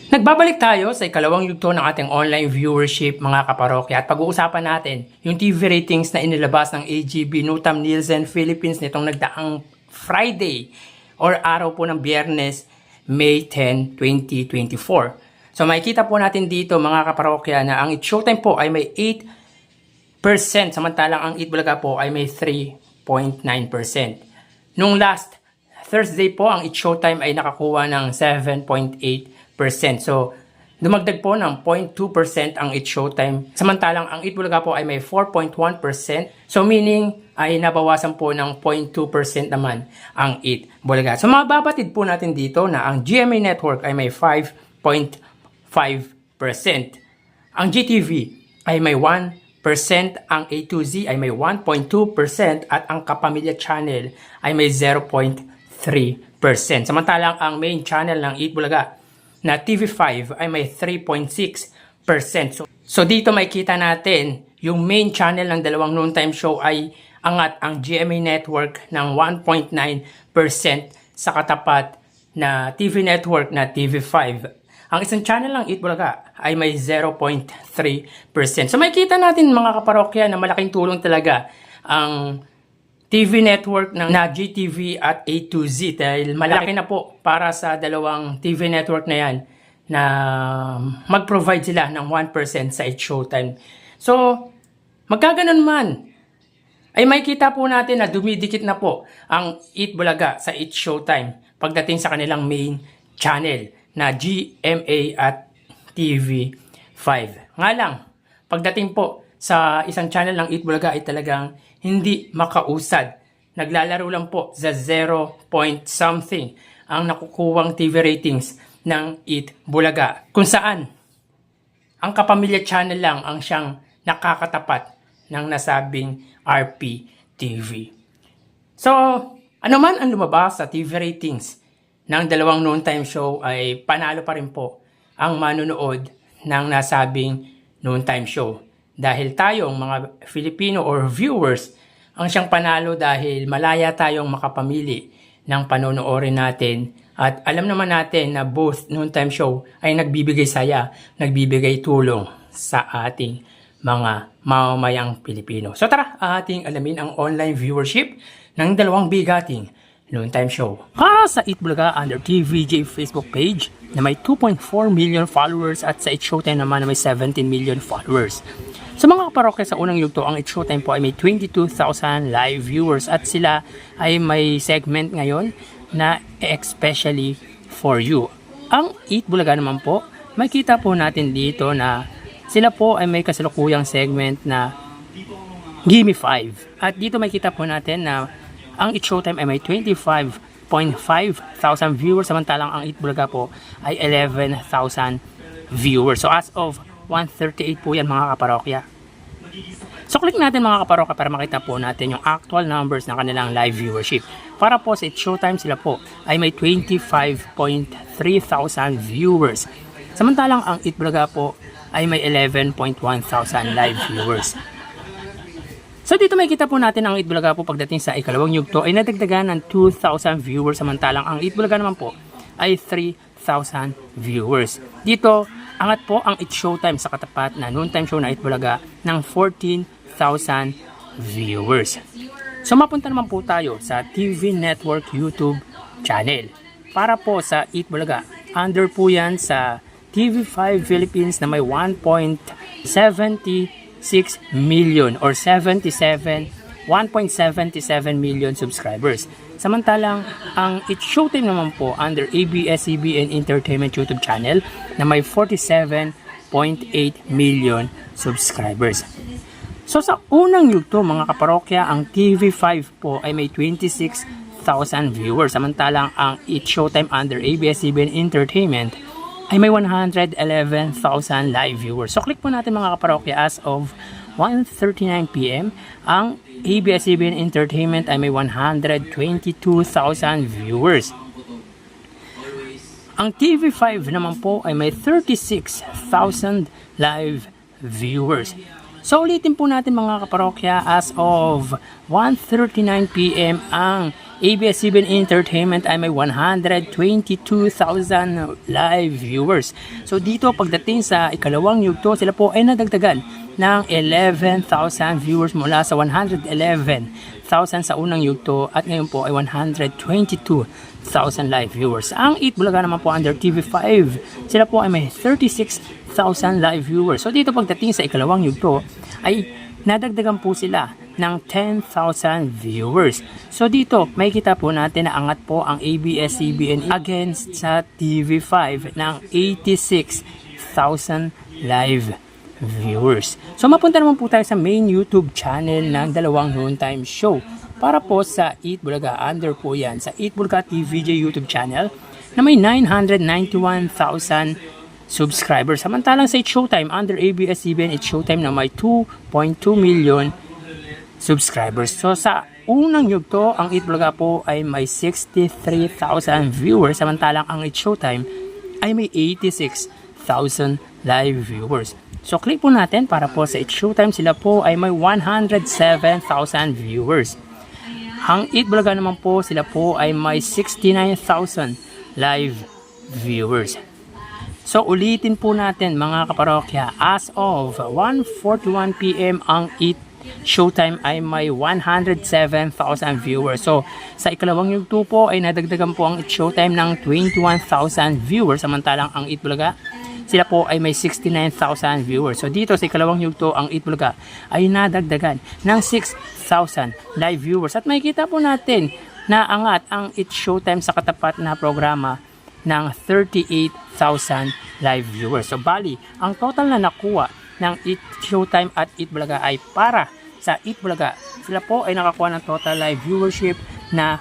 Nagbabalik tayo sa ikalawang yugto ng ating online viewership mga kaparokya at pag-uusapan natin yung TV ratings na inilabas ng AGB Nutam Nielsen Philippines nitong nagdaang Friday or araw po ng Biyernes, May 10, 2024. So makikita po natin dito mga kaparokya na ang It Showtime po ay may 8% samantalang ang It Bulaga po ay may 3.9%. Nung last Thursday po ang It Showtime ay nakakuha ng 7.8%. So, dumagdag po ng 0.2% ang It Showtime. Samantalang ang It Bulaga po ay may 4.1%. So, meaning ay nabawasan po ng 0.2% naman ang It Bulaga. So, mababatid po natin dito na ang GMA Network ay may 5.5%. Ang GTV ay may 1%. Ang A2Z ay may 1.2%. At ang Kapamilya Channel ay may 0.3%. Samantalang ang main channel ng It Bulaga na TV5 ay may 3.6%. So dito makikita natin yung main channel ng dalawang noontime show ay angat ang GMA Network ng 1.9% sa katapat na TV Network na TV5. Ang isang channel ng It Bulaga ay may 0.3%. So makikita natin mga kaparokya na malaking tulong talaga ang TV network ng GTV at A2Z dahil malaki na po para sa dalawang TV network na yan na mag-provide sila ng 1% sa It Showtime. So, magkaganon man, ay makikita po natin na dumidikit na po ang It Bulaga sa It Showtime pagdating sa kanilang main channel na GMA at TV5. Nga lang, pagdating po sa isang channel ng It Bulaga ay talagang hindi makausad. Naglalaro lang po sa 0 point something ang nakukuwang TV ratings ng It Bulaga. Kung saan, ang Kapamilya Channel lang ang siyang nakakatapat ng nasabing RPTV. So, ano man ang lumabas sa TV ratings ng dalawang noontime show ay panalo pa rin po ang manunood ng nasabing noontime show. Dahil tayong mga Filipino or viewers ang siyang panalo dahil malaya tayong makapamili ng panonoorin natin. At alam naman natin na both noontime show ay nagbibigay saya, nagbibigay tulong sa ating mga mamamayang Pilipino. So tara, ating alamin ang online viewership ng dalawang bigating noontime show. Para sa It Bulaga under TVJ Facebook page na may 2.4 million followers at sa It Showtime naman na may 17 million followers. Sa mga kaparokya sa unang yugto, ang It Showtime po ay may 22,000 live viewers at sila ay may segment ngayon na especially for you. Ang It Bulaga naman po, makita po natin dito na sila po ay may kasalukuyang segment na Gimme 5. At dito makita po natin na ang It Showtime ay may 25,500 viewers samantalang ang It Bulaga po ay 11,000 viewers. So as of 138 po yan mga kaparokya. So click natin mga kaparokya para makita po natin yung actual numbers ng kanilang live viewership. Para po sa It Showtime sila po ay may 25,300 viewers. Samantalang ang It Bulaga po ay may 11,100 live viewers. So dito makikita po natin ang It Bulaga po pagdating sa ikalawang yugto ay nadagdagan ng 2,000 viewers samantalang ang It Bulaga naman po ay 3,000 viewers. Dito angat po ang It Showtime sa katapat na noontime show na It Bulaga ng 14,000 viewers. So mapunta naman po tayo sa TV Network YouTube channel. Para po sa It Bulaga, under po yan sa TV5 Philippines na may 1.76 million or 1.77 million subscribers. Samantalang ang It Showtime naman po under ABS-CBN Entertainment YouTube channel na may 47.8 million subscribers. So sa unang yugto mga kaparokya, ang TV5 po ay may 26,000 viewers. Samantalang ang It Showtime under ABS-CBN Entertainment ay may 111,000 live viewers. So click po natin mga kaparokya as of 1:39 PM, ang ABS-CBN Entertainment ay may 122,000 viewers. Ang TV5 naman po ay may 36,000 live viewers. So ulitin po natin mga kaparokya, as of 1:39 PM ang ABS-CBN Entertainment ay may 122,000 live viewers. So dito pagdating sa ikalawang yugto, sila po ay nadagdagan ng 11,000 viewers mula sa 111,000 sa unang yugto at ngayon po ay 122,000 live viewers. Ang Eat Bulaga naman po under TV5, sila po ay may 36,000 live viewers. So dito pagdating sa ikalawang yugto ay nadagdagan po sila ng 10,000 viewers. So dito, makikita po natin na angat po ang ABS-CBN against sa TV5 ng 86,000 live viewers. So mapunta naman po tayo sa main YouTube channel ng dalawang noontime show. Para po sa Eat Bulaga, under po yan sa Eat Bulaga TVJ YouTube channel na may 991,000 subscribers. Samantalang sa It's Showtime, under ABS-CBN It's Showtime na may 2.2 million subscribers. So sa unang yugto, ang Eat Bulaga po ay may 63,000 viewers, samantalang ang It's Showtime ay may 86,000 live viewers. So click po natin para po sa It's Showtime, sila po ay may 107,000 viewers. Ang Eat Bulaga naman po, sila po ay may 69,000 live viewers. So ulitin po natin mga kaparokya, as of 1:41 PM ang Eat Showtime ay may 107,000 viewers. So sa ikalawang yugto po ay nadagdagan po ang Eat Showtime ng 21,000 viewers, samantalang ang Eat Bulaga, sila po ay may 69,000 viewers. So dito sa ikalawang yugto, ang Eat Bulaga ay nadagdagan ng 6,000 live viewers. At makikita po natin na angat ang Eat Showtime sa katapat na programa ng 38,000 live viewers. So bali, ang total na nakuha ng Eat Showtime at Eat Bulaga ay para sa Eat Bulaga, sila po ay nakakuha ng total live viewership na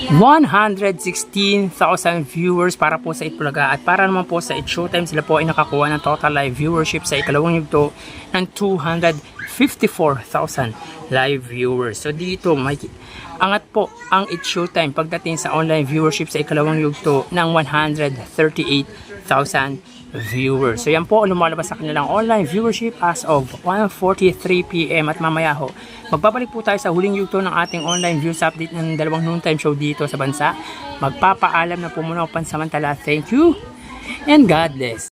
116,000 viewers para po sa Eat Bulaga, at para naman po sa Eat Showtime, sila po ay nakakuha ng total live viewership sa ikalawang yugto ng 254,000 live viewers. So dito may angat po ang Eat Showtime pagdating sa online viewership sa ikalawang yugto ng 138,000 viewers. So yan po lumalabas sa kanilang online viewership as of 1:43 PM, at mamaya ho magbabalik po tayo sa huling yugto ng ating online views update ng dalawang noontime show dito sa bansa. Magpapaalam na po muna ako pansamantala. Thank you and God bless.